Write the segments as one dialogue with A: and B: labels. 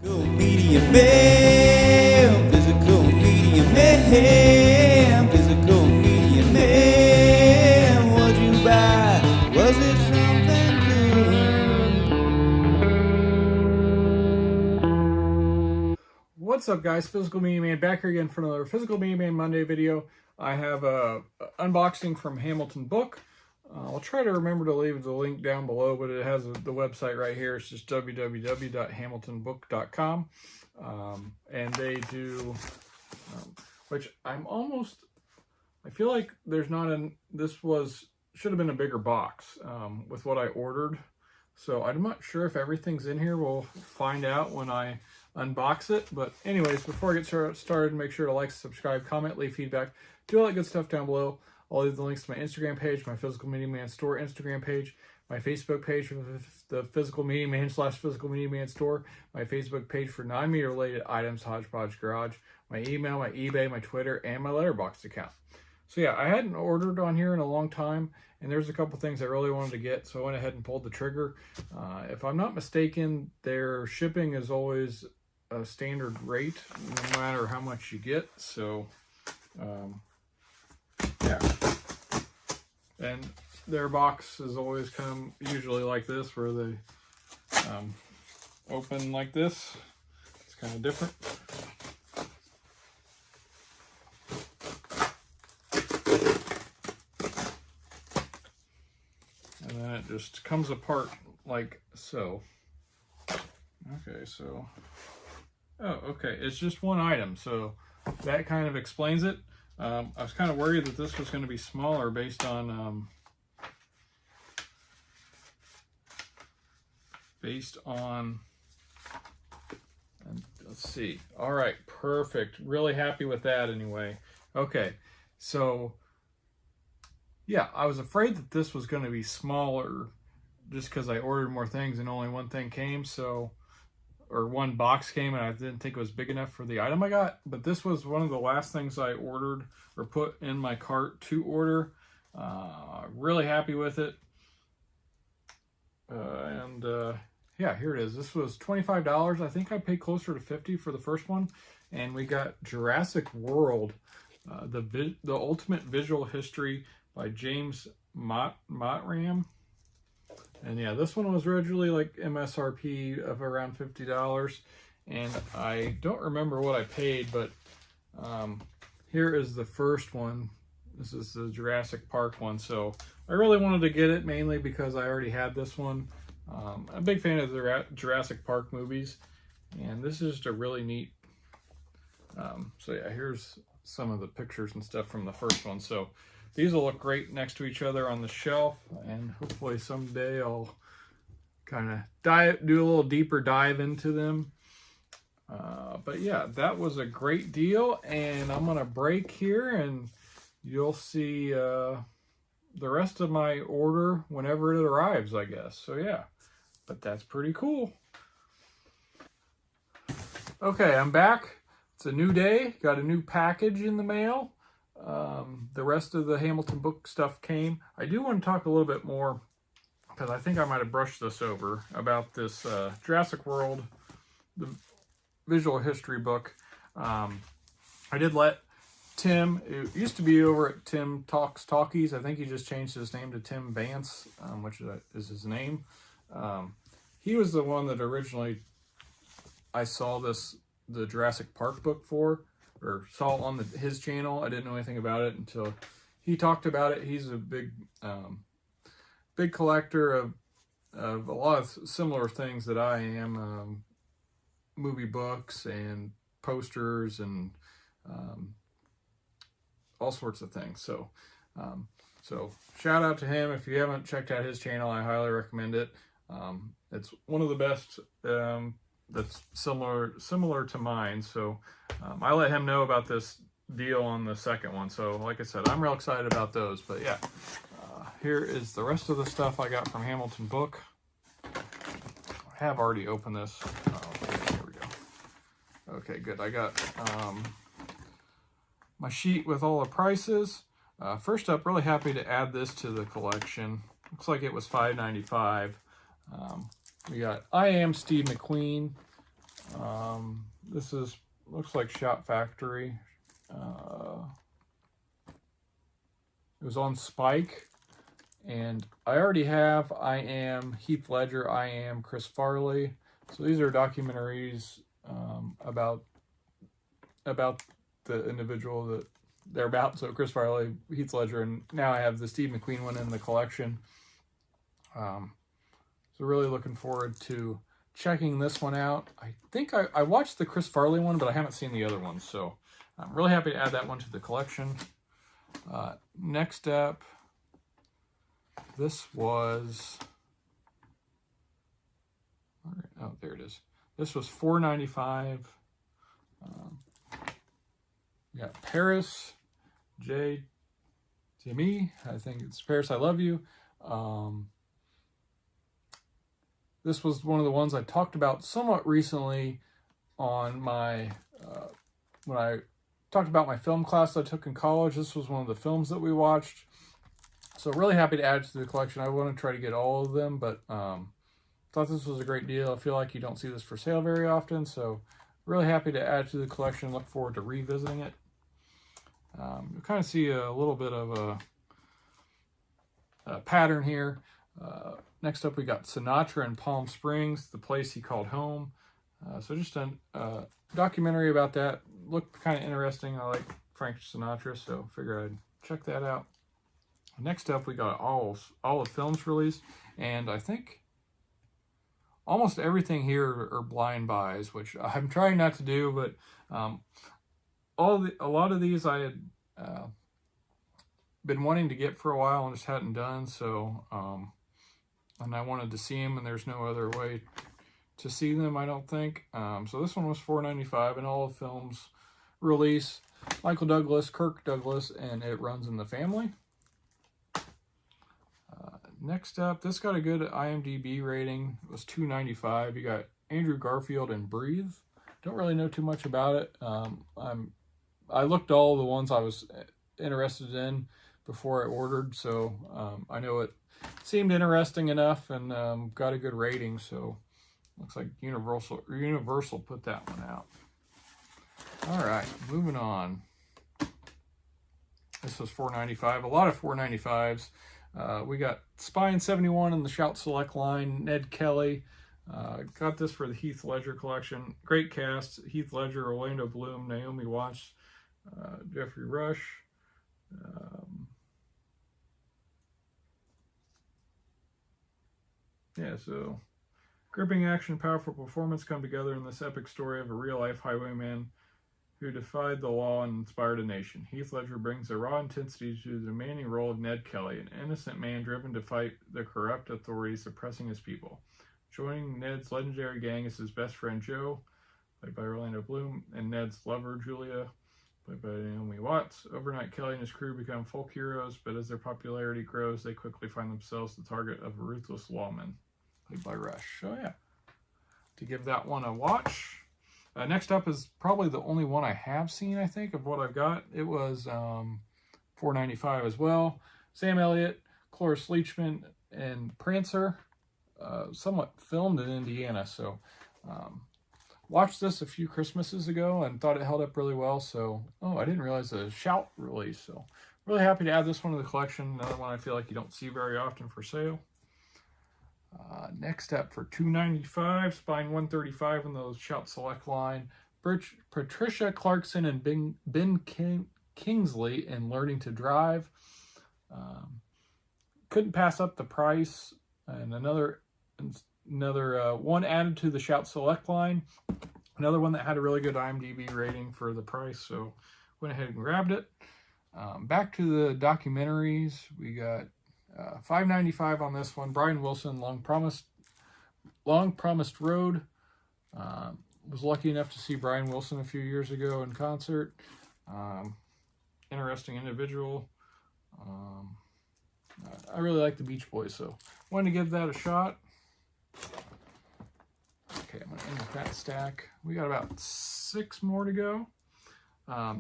A: Physical media man, physical media man, physical media man. What'd you buy? Was it something good?
B: What's up, guys? Physical Media Man back here again for another Physical Media Man Monday video. I have a unboxing from Hamilton Book. I'll try to remember to leave the link down below, but it has the website right here. It's just www.hamiltonbook.com. And they do, which I feel like there's not should have been a bigger box with what I ordered. So I'm not sure if everything's in here. We'll find out when I unbox it. But anyways, before I get started, make sure to like, subscribe, comment, leave feedback, do all that good stuff down below. I'll leave the links to my Instagram page, my Physical Media Man Store Instagram page, my Facebook page for the Physical Media Man / Physical Media Man Store, my Facebook page for non-media related items, Hodgepodge Garage, my email, my eBay, my Twitter, and my Letterboxd account. So yeah, I hadn't ordered on here in a long time, and there's a couple things I really wanted to get, so I went ahead and pulled the trigger. If I'm not mistaken, their shipping is always a standard rate, no matter how much you get. So yeah, and their box is always usually like this, where they open like this. It's kind of different. And then it just comes apart like so. Okay, so, oh, okay, it's just one item, so that kind of explains it. I was kind of worried that this was going to be smaller based on and let's see. All right, perfect. Really happy with that anyway. Okay, so yeah, I was afraid that this was going to be smaller just because I ordered more things and only one thing came, or one box came, and I didn't think it was big enough for the item I got. But this was one of the last things I ordered or put in my cart to order. Really happy with it. Yeah, here it is. This was $25. I think I paid closer to $50 for the first one. And we got Jurassic World, the Ultimate Visual History by James Mottram. And yeah, this one was originally like MSRP of around $50. And I don't remember what I paid, but here is the first one. This is the Jurassic Park one. So I really wanted to get it mainly because I already had this one. I'm a big fan of the Jurassic Park movies. And this is just a really neat. So yeah, here's some of the pictures and stuff from the first one. So these will look great next to each other on the shelf, and hopefully someday I'll kind of do a little deeper dive into them. But yeah, that was a great deal, and I'm going to break here, and you'll see the rest of my order whenever it arrives, I guess. So yeah, but that's pretty cool. Okay, I'm back. It's a new day. Got a new package in the mail. The rest of the Hamilton Book stuff came. I do want to talk a little bit more, because I think I might have brushed this over, about this Jurassic World, the visual history book. I did let Tim, it used to be over at Tim Talks Talkies. I think he just changed his name to Tim Vance, which is his name. He was the one that originally I saw the Jurassic Park book for, or saw on his channel. I didn't know anything about it until he talked about it. He's a big collector of a lot of similar things that I am, movie books and posters and all sorts of things. So shout out to him. If you haven't checked out his channel, I highly recommend it. It's one of the best that's similar to mine. So I let him know about this deal on the second one. So like I said, I'm real excited about those. But yeah, here is the rest of the stuff I got from Hamilton Book. I have already opened this. Oh, okay, here we go. Okay, good. I got my sheet with all the prices. First up, really happy to add this to the collection. Looks like it was $5.95. We got I Am Steve McQueen. This looks like Shout Factory. It was on Spike, and I already have I Am Heath Ledger, I Am Chris Farley. So these are documentaries about the individual that they're about. So Chris Farley, Heath Ledger, and now I have the Steve McQueen one in the collection. So really looking forward to checking this one out. I think I watched the Chris Farley one, but I haven't seen the other one. So I'm really happy to add that one to the collection. Next up, this was, oh, there it is. This was $4.95. We got Paris, Jimmy, I think it's Paris, I Love You. This was one of the ones I talked about somewhat recently on my, when I talked about my film class I took in college. This was one of the films that we watched. So really happy to add it to the collection. I want to try to get all of them, but thought this was a great deal. I feel like you don't see this for sale very often, so really happy to add it to the collection. Look forward to revisiting it. You kind of see a little bit of a pattern here. Next up, we got Sinatra in Palm Springs, the place he called home. So just a documentary about that. Looked kind of interesting. I like Frank Sinatra, so figure I'd check that out. Next up, we got all the films released, and I think almost everything here are blind buys, which I'm trying not to do, but a lot of these I had been wanting to get for a while and just hadn't done. So and I wanted to see them, and there's no other way to see them, I don't think. So this one was $4.95, and all the films release Michael Douglas, Kirk Douglas, and It Runs in the Family. Next up, this got a good IMDb rating. It was $2.95. You got Andrew Garfield and Breathe. Don't really know too much about it. I looked all the ones I was interested in before I ordered, so I know it seemed interesting enough and got a good rating. So looks like Universal put that one out. All right, moving on. This was $4.95. A lot of $4.95s. We got Spy in 71 in the Shout Select line. Ned Kelly. Got this for the Heath Ledger collection. Great cast. Heath Ledger, Orlando Bloom, Naomi Watts, Jeffrey Rush. Yeah, so gripping action, powerful performance come together in this epic story of a real-life highwayman who defied the law and inspired a nation. Heath Ledger brings a raw intensity to the demanding role of Ned Kelly, an innocent man driven to fight the corrupt authorities oppressing his people. Joining Ned's legendary gang is his best friend Joe, played by Orlando Bloom, and Ned's lover Julia, played by Naomi Watts. Overnight, Kelly and his crew become folk heroes, but as their popularity grows, they quickly find themselves the target of a ruthless lawman, played by Rush. So yeah, to give that one a watch. Next up is probably the only one I have seen, I think, of what I've got. It was $4.95 as well. Sam Elliott, Cloris Leachman, and Prancer. Somewhat filmed in Indiana. So watched this a few Christmases ago and thought it held up really well. So, I didn't realize the Shout release. So really happy to add this one to the collection. Another one I feel like you don't see very often for sale. Next up for $2.95, Spine 135 in the Shout Select line. Patricia Clarkson and Ben Kingsley in Learning to Drive. Couldn't pass up the price. And another one added to the Shout Select line. Another one that had a really good IMDb rating for the price, so went ahead and grabbed it. Back to the documentaries, we got $5.95 on this one. Brian Wilson, Long Promised Road. Was lucky enough to see Brian Wilson a few years ago in concert. Interesting individual. I really like the Beach Boys, so wanted to give that a shot. Okay, I'm going to end with that stack. We got about 6 more to go.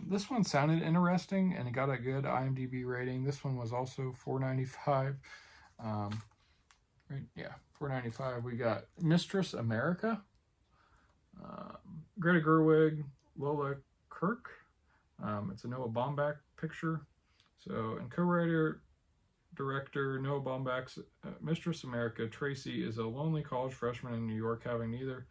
B: This one sounded interesting, and it got a good IMDb rating. This one was also $4.95. $4.95. We got Mistress America. Greta Gerwig, Lola Kirk. It's a Noah Baumbach picture. So, and co-writer, director Noah Baumbach's Mistress America, Tracy is a lonely college freshman in New York, having neither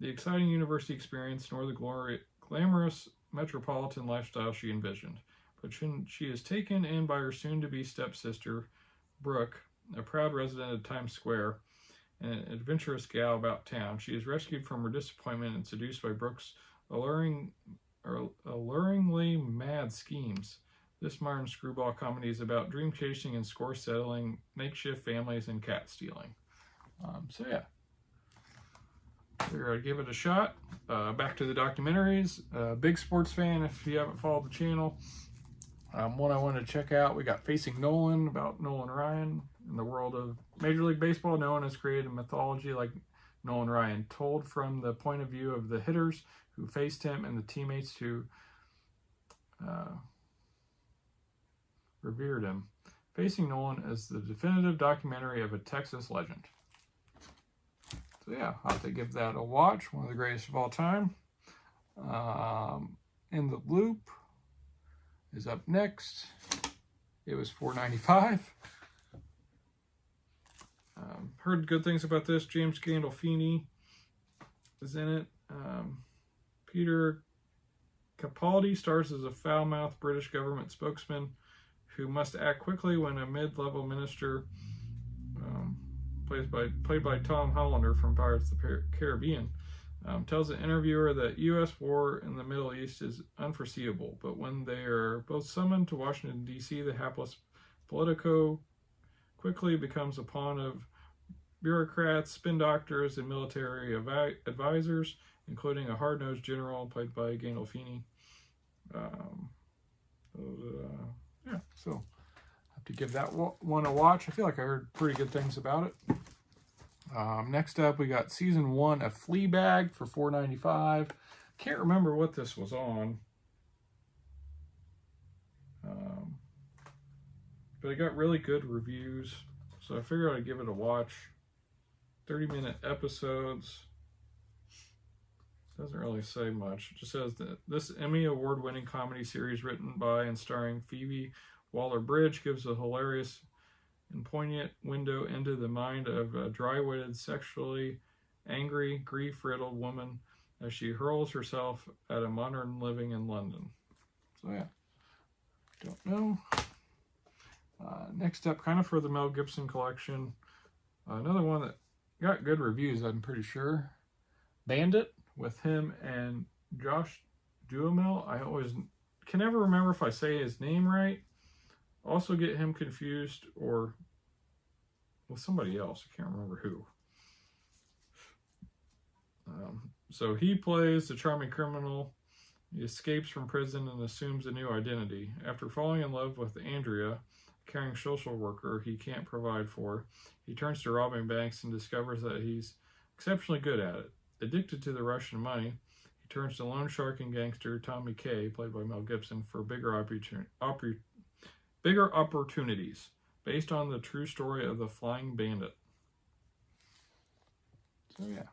B: the exciting university experience nor the glamorous metropolitan lifestyle she envisioned. But she is taken in by her soon-to-be stepsister, Brooke, a proud resident of Times Square, and an adventurous gal about town. She is rescued from her disappointment and seduced by Brooke's alluringly mad schemes. This modern screwball comedy is about dream chasing and score settling, makeshift families, and cat stealing. So yeah, figured I'd give it a shot. Back to the documentaries. Big sports fan if you haven't followed the channel. One I wanted to check out, we got Facing Nolan, about Nolan Ryan. In the world of Major League Baseball, no one has created a mythology like Nolan Ryan, told from the point of view of the hitters who faced him and the teammates who revered him. Facing Nolan is the definitive documentary of a Texas legend. So yeah, I'll have to give that a watch. One of the greatest of all time. In the Loop is up next. It was $4.95. Heard good things about this. James Gandolfini is in it. Peter Capaldi stars as a foul-mouthed British government spokesman who must act quickly when a mid-level minister, played by Tom Hollander from Pirates of the Caribbean, tells an interviewer that U.S. war in the Middle East is unforeseeable, but when they are both summoned to Washington, D.C., the hapless Politico quickly becomes a pawn of bureaucrats, spin doctors, and military advisors, including a hard-nosed general played by Gandolfini. Yeah, so I have to give that one a watch. I feel like I heard pretty good things about it. Next up, we got season 1 of Fleabag for $4.95. Can't remember what this was on. But it got really good reviews, so I figured I'd give it a watch. 30-minute episodes. Doesn't really say much. It just says that this Emmy award-winning comedy series written by and starring Phoebe Waller-Bridge gives a hilarious and poignant window into the mind of a dry-witted, sexually angry, grief-riddled woman as she hurls herself at a modern living in London. So yeah, don't know. Next up, kind of for the Mel Gibson collection, another one that got good reviews, I'm pretty sure. Bandit, with him and Josh Duhamel. I always can never remember if I say his name right. Also get him confused or with somebody else. I can't remember who. So he plays the charming criminal. He escapes from prison and assumes a new identity. After falling in love with Andrea, a caring social worker he can't provide for, he turns to robbing banks and discovers that he's exceptionally good at it. Addicted to the rush and money, he turns to loan shark and gangster Tommy Kaye, played by Mel Gibson, for bigger opportunities, based on the true story of the Flying Bandit. So yeah.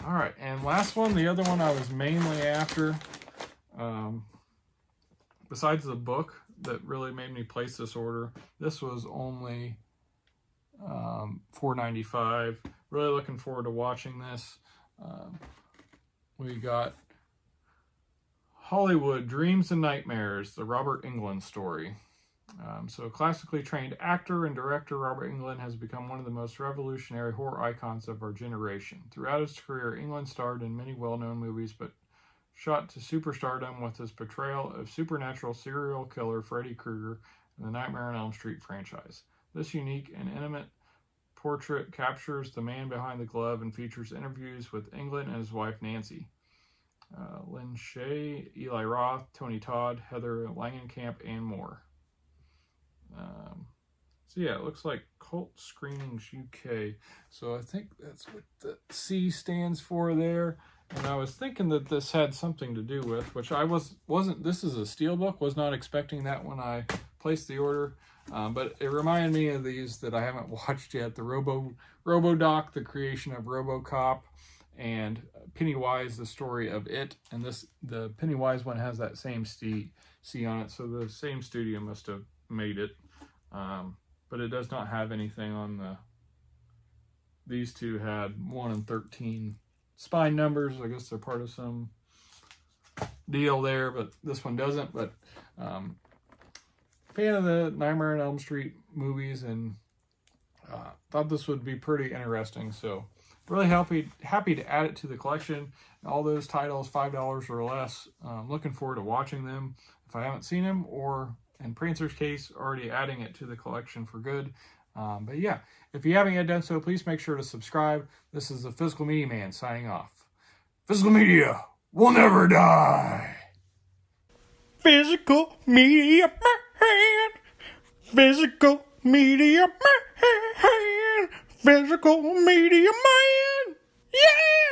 B: All right, and last one, the other one I was mainly after, besides the book that really made me place this order, this was only $4.95. Really looking forward to watching this. We got Hollywood Dreams and Nightmares, the Robert Englund story. So classically trained actor and director Robert Englund has become one of the most revolutionary horror icons of our generation. Throughout his career, Englund starred in many well-known movies, but shot to superstardom with his portrayal of supernatural serial killer Freddy Krueger in the Nightmare on Elm Street franchise. This unique and intimate portrait captures the man behind the glove and features interviews with Englund and his wife Nancy, Lynn Shay, Eli Roth, Tony Todd, Heather Langenkamp, and more. So yeah, it looks like Cult Screenings UK. So I think that's what the C stands for there. And I was thinking that this had something to do with, which I wasn't, this is a Steelbook, was not expecting that when I placed the order. But it reminded me of these that I haven't watched yet. The RoboDoc, the creation of RoboCop, and Pennywise, the story of it. And the Pennywise one has that same C on it, so the same studio must have made it. But it does not have anything on the... These two had 1 and 13 spine numbers. I guess they're part of some deal there, but this one doesn't. But fan of the Nightmare on Elm Street movies, and thought this would be pretty interesting. So really happy to add it to the collection. All those titles, $5 or less. Looking forward to watching them if I haven't seen them, or in Prancer's case, already adding it to the collection for good. But yeah, if you haven't yet done so, please make sure to subscribe. This is the Physical Media Man signing off. Physical Media will never die. Physical Media Man. Physical Media Man. Physical Media Man. Yeah!